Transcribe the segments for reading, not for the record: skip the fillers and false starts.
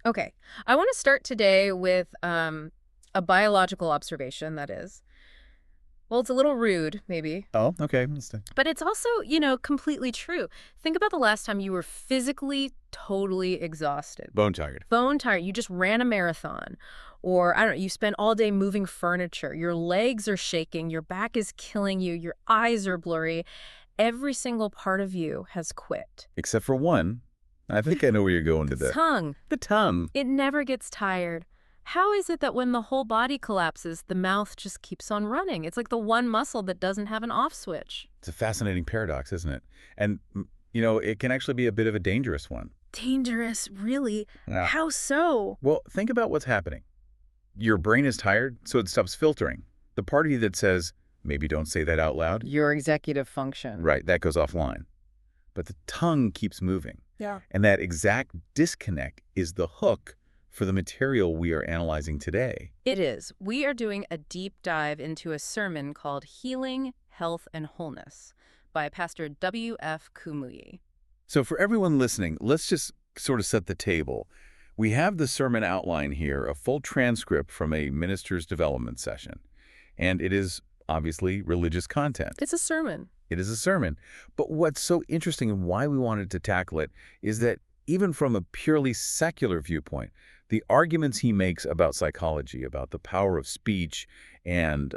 Okay, I want to start today with a biological observation that is. Well, it's a little rude, maybe, Oh, okay. Let's but it's also, completely true. Think about the last time you were physically totally exhausted, bone tired. bone tired. You just ran a marathon, or I don't know, you spent all day moving furniture. Your legs are shaking, your back is killing you, your eyes are blurry. Every single part of you has quit. Except for one. I think I know where you're going The to the tongue. the tongue. It never gets tired. How is it that when the whole body collapses, the mouth just keeps on running? It's like the one muscle that doesn't have an off switch. It's a fascinating paradox, isn't it? And it can actually be a bit of a dangerous one. Dangerous, really? Yeah. How so? Well, think about what's happening. Your brain is tired, so it stops filtering. The part of you that says, maybe don't say that out loud, Your executive function. right, that goes offline. But the tongue keeps moving. Yeah. And that exact disconnect is the hook for the material we are analyzing today. It is. We are doing a deep dive into a sermon called Healing, Health, and Wholeness by Pastor W.F. Kumuyi. So for everyone listening, let's just sort of set the table. We have the sermon outline here, a full transcript from a minister's development session. And it is obviously religious content. It's a sermon. It is a sermon. But what's so interesting and why we wanted to tackle it is that even from a purely secular viewpoint, the arguments he makes about psychology, about the power of speech and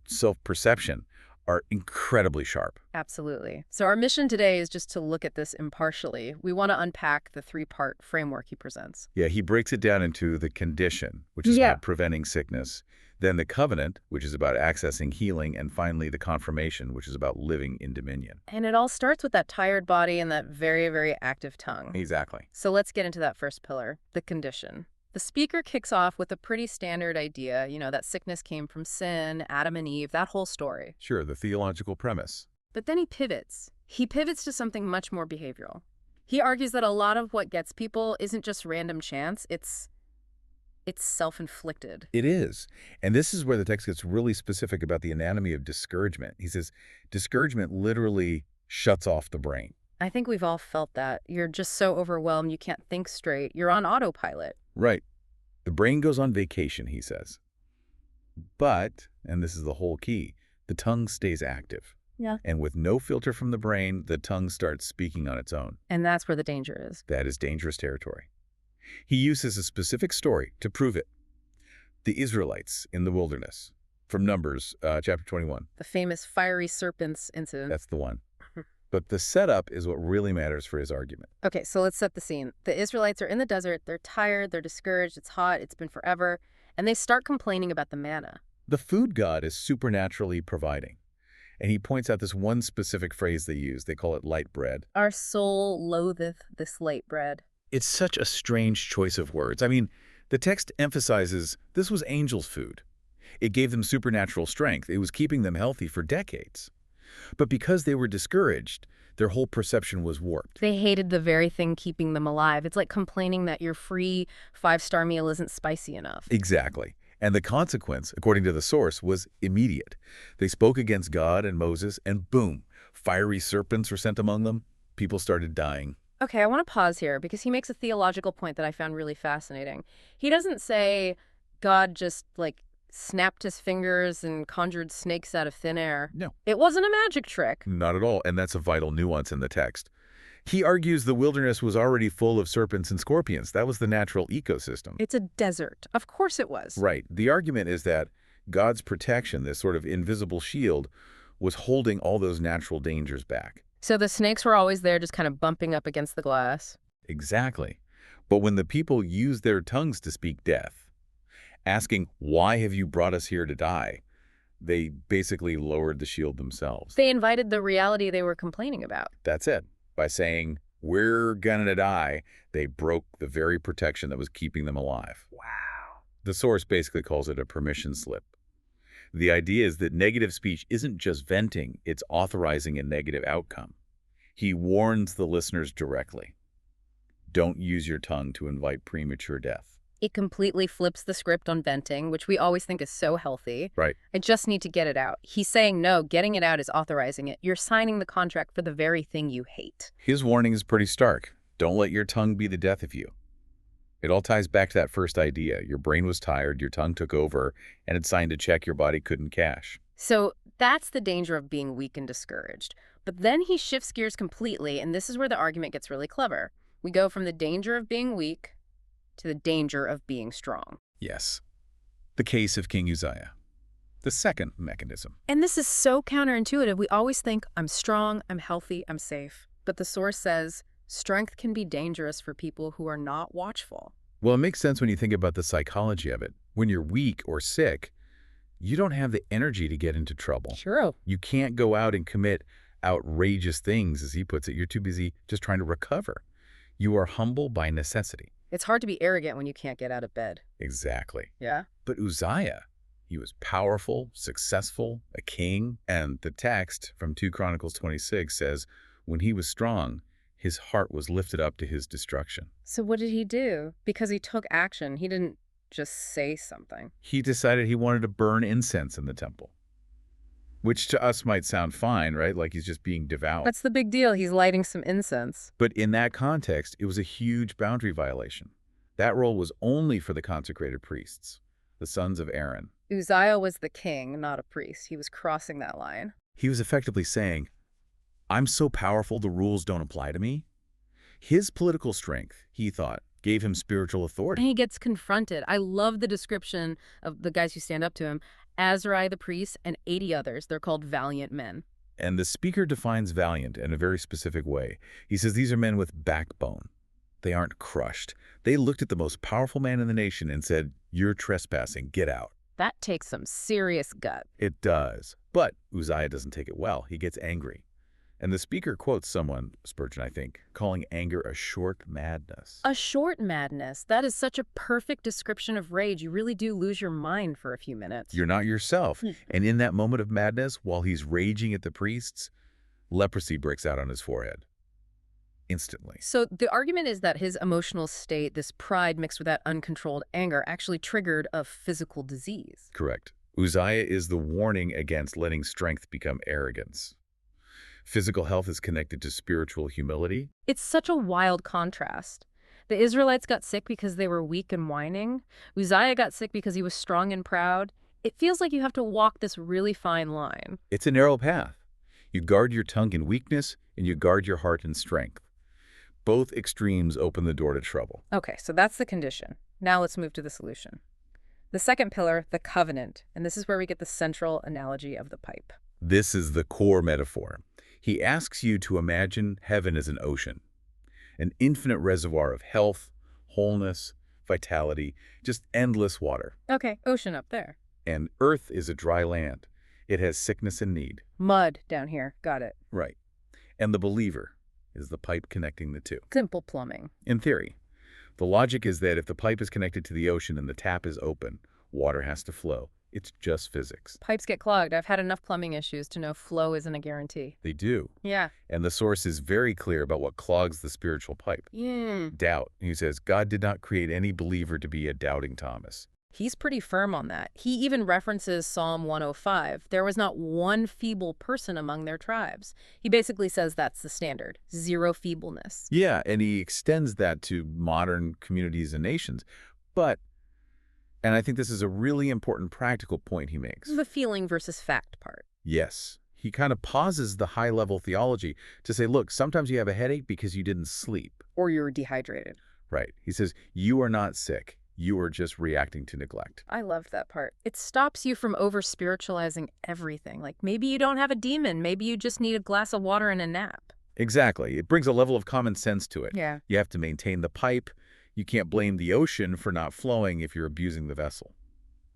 self-perception are incredibly sharp. Absolutely. So our mission today is just to look at this impartially. We want to unpack the three-part framework he presents. Yeah, he breaks it down into the condition, which is about preventing sickness, then the covenant, which is about accessing healing, and finally the confirmation, which is about living in dominion. And it all starts with that tired body and that very, very active tongue. Exactly. So let's get into that first pillar, the condition. The speaker kicks off with a pretty standard idea, that sickness came from sin, Adam and Eve, that whole story. Sure, the theological premise. But then he pivots. He pivots to something much more behavioral. He argues that a lot of what gets people isn't just random chance, it's self-inflicted. It is. And this is where the text gets really specific about the anatomy of discouragement. He says, discouragement literally shuts off the brain. I think we've all felt that. You're just so overwhelmed you can't think straight. You're on autopilot. Right. The brain goes on vacation, he says. But, and this is the whole key, the tongue stays active. Yeah. And with no filter from the brain, the tongue starts speaking on its own. And that's where the danger is. That is dangerous territory. He uses a specific story to prove it. The Israelites in the wilderness, from Numbers chapter 21. The famous fiery serpents incident. That's the one. But the setup is what really matters for his argument. Okay, so let's set the scene. The Israelites are in the desert. They're tired. They're discouraged. It's hot. It's been forever. And they start complaining about the manna. The food god is supernaturally providing. And he points out this one specific phrase they use. They call it light bread. Our soul loatheth this light bread. It's such a strange choice of words. I mean, the text emphasizes this was angels' food. It gave them supernatural strength. It was keeping them healthy for decades. But because they were discouraged, their whole perception was warped. They hated the very thing keeping them alive. It's like complaining that your free 5-star meal isn't spicy enough. Exactly. And the consequence, according to the source, was immediate. They spoke against God and Moses, and boom, fiery serpents were sent among them. People started dying. Okay, I want to pause here because he makes a theological point that I found really fascinating. He doesn't say God just, snapped his fingers and conjured snakes out of thin air. No. It wasn't a magic trick. Not at all, and that's a vital nuance in the text. He argues the wilderness was already full of serpents and scorpions. That was the natural ecosystem. It's a desert. Of course it was. Right. The argument is that God's protection, this sort of invisible shield, was holding all those natural dangers back. So the snakes were always there just kind of bumping up against the glass. Exactly. But when the people used their tongues to speak death, asking, why have you brought us here to die? They basically lowered the shield themselves. They invited the reality they were complaining about. That's it. By saying, we're gonna die, they broke the very protection that was keeping them alive. Wow. The source basically calls it a permission slip. The idea is that negative speech isn't just venting, it's authorizing a negative outcome. He warns the listeners directly. Don't use your tongue to invite premature death. It completely flips the script on venting, which we always think is so healthy. Right. I just need to get it out. He's saying, no, getting it out is authorizing it. You're signing the contract for the very thing you hate. His warning is pretty stark. Don't let your tongue be the death of you. It all ties back to that first idea. Your brain was tired, your tongue took over, and it signed a check your body couldn't cash. So that's the danger of being weak and discouraged. But then he shifts gears completely, and this is where the argument gets really clever. We go from the danger of being weak to the danger of being strong. Yes. The case of King Uzziah. The second mechanism. And this is so counterintuitive. We always think, I'm strong, I'm healthy, I'm safe. But the source says strength can be dangerous for people who are not watchful. Well, it makes sense when you think about the psychology of it. When you're weak or sick, you don't have the energy to get into trouble. True. You can't go out and commit outrageous things, as he puts it. You're too busy just trying to recover. You are humble by necessity. It's hard to be arrogant when you can't get out of bed. Exactly. Yeah? But Uzziah, he was powerful, successful, a king, and the text from 2 Chronicles 26 says, when he was strong, his heart was lifted up to his destruction. So what did he do? Because he took action. He didn't just say something. He decided he wanted to burn incense in the temple, which to us might sound fine, right? Like he's just being devout. What's the big deal? He's lighting some incense. But in that context, it was a huge boundary violation. That role was only for the consecrated priests, the sons of Aaron. Uzziah was the king, not a priest. He was crossing that line. He was effectively saying, I'm so powerful the rules don't apply to me. His political strength, he thought, gave him spiritual authority. And he gets confronted. I love the description of the guys who stand up to him. Azariah the priest and 80 others. They're called valiant men. And the speaker defines valiant in a very specific way. He says these are men with backbone. They aren't crushed. They looked at the most powerful man in the nation and said, you're trespassing, get out. That takes some serious gut. It does. But Uzziah doesn't take it well. He gets angry. And the speaker quotes someone, Spurgeon, I think, calling anger a short madness. A short madness. That is such a perfect description of rage. You really do lose your mind for a few minutes. You're not yourself. And in that moment of madness, while he's raging at the priests, leprosy breaks out on his forehead. Instantly. So the argument is that his emotional state, this pride mixed with that uncontrolled anger, actually triggered a physical disease. Correct. Uzziah is the warning against letting strength become arrogance. Physical health is connected to spiritual humility. It's such a wild contrast. The Israelites got sick because they were weak and whining. Uzziah got sick because he was strong and proud. It feels like you have to walk this really fine line. It's a narrow path. You guard your tongue in weakness, and you guard your heart in strength. Both extremes open the door to trouble. Okay, so that's the condition. Now let's move to the solution. The second pillar, the covenant, and this is where we get the central analogy of the pipe. This is the core metaphor. He asks you to imagine heaven as an ocean, an infinite reservoir of health, wholeness, vitality, just endless water. Okay, ocean up there. And earth is a dry land. It has sickness and need. Mud down here. Got it. Right. And the believer is the pipe connecting the two. Simple plumbing. In theory, the logic is that if the pipe is connected to the ocean and the tap is open, water has to flow. It's just physics. Pipes get clogged. I've had enough plumbing issues to know flow isn't a guarantee. They do. Yeah. And the source is very clear about what clogs the spiritual pipe. Doubt. He says, God did not create any believer to be a doubting Thomas. He's pretty firm on that. He even references Psalm 105. There was not one feeble person among their tribes. He basically says that's the standard. Zero feebleness. Yeah, and he extends that to modern communities and nations. But, and I think this is a really important practical point he makes. The feeling versus fact part. Yes. He kind of pauses the high-level theology to say, look, sometimes you have a headache because you didn't sleep. Or you're dehydrated. Right. He says, you are not sick. You are just reacting to neglect. I loved that part. It stops you from over-spiritualizing everything. Like maybe you don't have a demon. Maybe you just need a glass of water and a nap. Exactly. It brings a level of common sense to it. Yeah. You have to maintain the pipe. You can't blame the ocean for not flowing if you're abusing the vessel.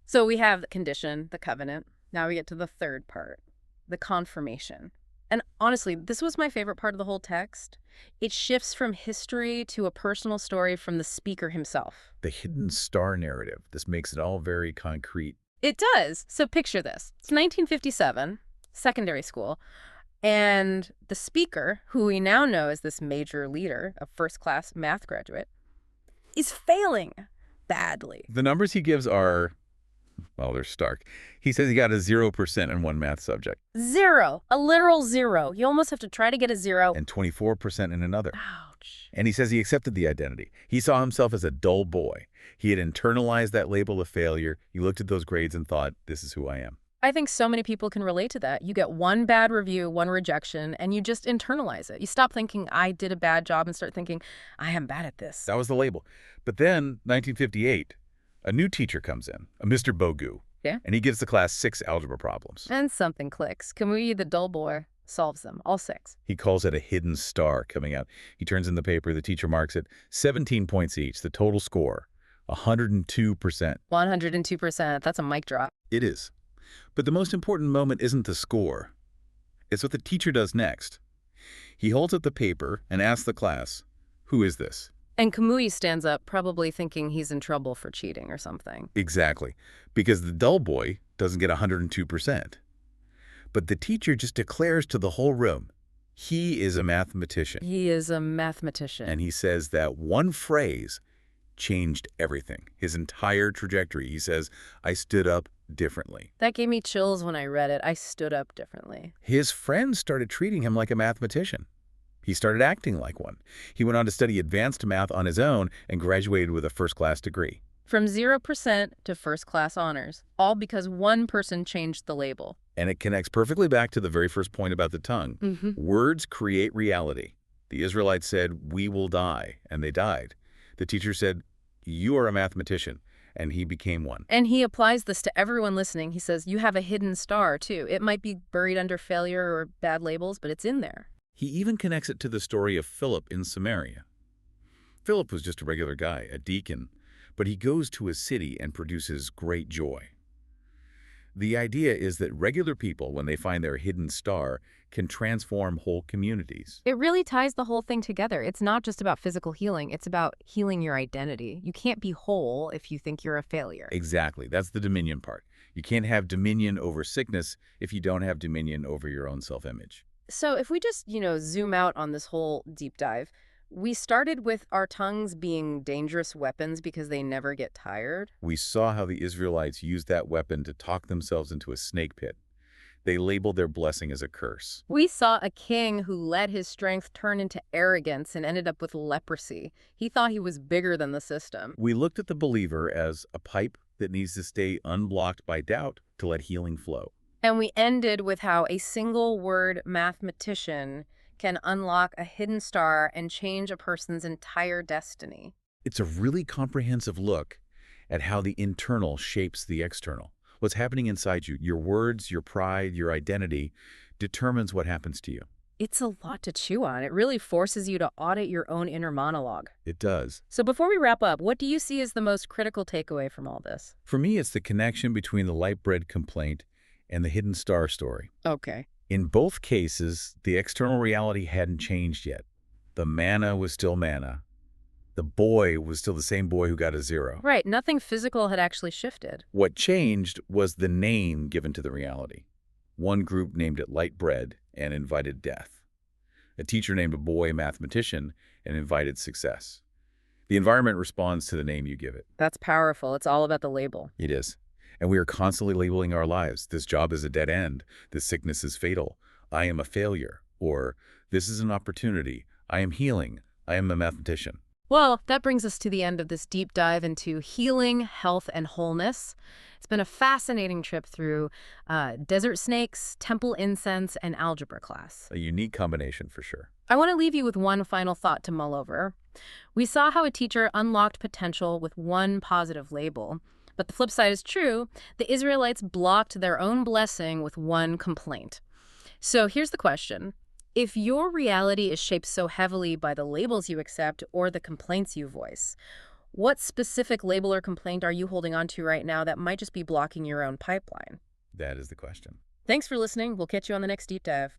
So we have the condition, the covenant. Now we get to the third part, the confirmation. And honestly, this was my favorite part of the whole text. It shifts from history to a personal story from the speaker himself. The hidden star narrative. This makes it all very concrete. It does. So picture this. It's 1957, secondary school, and the speaker, who we now know as this major leader, a first-class math graduate, is failing badly. The numbers he gives are Well, they're stark. He says he got a 0% in one math subject Zero. A literal zero. You almost have to try to get a zero. and 24% in another. Ouch. And he says he accepted the identity. He saw himself as a dull boy. He had internalized that label of failure. He looked at those grades and thought, this is who I am. I think so many people can relate to that. You get one bad review, one rejection, and you just internalize it. You stop thinking, I did a bad job, and start thinking, I am bad at this. That was the label. But then, 1958, a new teacher comes in, a Mr. Bogu. Yeah. And he gives the class 6 algebra problems. And something clicks. Kumuyi, the dull boy, solves them, all 6. He calls it a hidden star coming out. He turns in the paper. The teacher marks it 17 points each. The total score, 102%. 102%. That's a mic drop. It is. But the most important moment isn't the score. It's what the teacher does next. He holds up the paper and asks the class, who is this? And Kumuyi stands up, probably thinking he's in trouble for cheating or something. Exactly. Because the dull boy doesn't get 102%. But the teacher just declares to the whole room, he is a mathematician. He is a mathematician. And he says that one phrase changed everything, his entire trajectory. He says, I stood up differently. That gave me chills when I read it. I stood up differently. His friends started treating him like a mathematician. He started acting like one. He went on to study advanced math on his own and graduated with a first-class degree. From 0% to first-class honors, all because one person changed the label. And it connects perfectly back to the very first point about the tongue. Words create reality. The Israelites said, we will die, and they died. The teacher said, you are a mathematician, and he became one. And he applies this to everyone listening. He says, you have a hidden star, too. It might be buried under failure or bad labels, but it's in there. He even connects it to the story of Philip in Samaria. Philip was just a regular guy, a deacon, but he goes to a city and produces great joy. The idea is that regular people, when they find their hidden star, can transform whole communities. It really ties the whole thing together. It's not just about physical healing. It's about healing your identity. You can't be whole if you think you're a failure. Exactly. That's the dominion part. You can't have dominion over sickness if you don't have dominion over your own self-image. So if we just, zoom out on this whole deep dive, we started with our tongues being dangerous weapons because they never get tired. We saw how the Israelites used that weapon to talk themselves into a snake pit. They labeled their blessing as a curse. We saw a king who let his strength turn into arrogance and ended up with leprosy. He thought he was bigger than the system. We looked at the believer as a pipe that needs to stay unblocked by doubt to let healing flow. And we ended with how a single word mathematician can unlock a hidden star and change a person's entire destiny. It's a really comprehensive look at how the internal shapes the external. What's happening inside you, your words, your pride, your identity, determines what happens to you. It's a lot to chew on. It really forces you to audit your own inner monologue. It does. So before we wrap up, what do you see as the most critical takeaway from all this? For me, it's the connection between the light bread complaint and the hidden star story. Okay. In both cases, the external reality hadn't changed yet. The manna was still manna. The boy was still the same boy who got a 0. Right. Nothing physical had actually shifted. What changed was the name given to the reality. One group named it light bread and invited death. A teacher named a boy mathematician and invited success. The environment responds to the name you give it. That's powerful. It's all about the label. It is. And we are constantly labeling our lives. This job is a dead end. This sickness is fatal. I am a failure. Or this is an opportunity. I am healing. I am a mathematician. Well, that brings us to the end of this deep dive into healing, health, and wholeness. It's been a fascinating trip through desert snakes, temple incense, and algebra class. A unique combination for sure. I want to leave you with one final thought to mull over. We saw how a teacher unlocked potential with one positive label. But the flip side is true. The Israelites blocked their own blessing with one complaint. So here's the question. If your reality is shaped so heavily by the labels you accept or the complaints you voice, what specific label or complaint are you holding on to right now that might just be blocking your own pipeline? That is the question. Thanks for listening. We'll catch you on the next deep dive.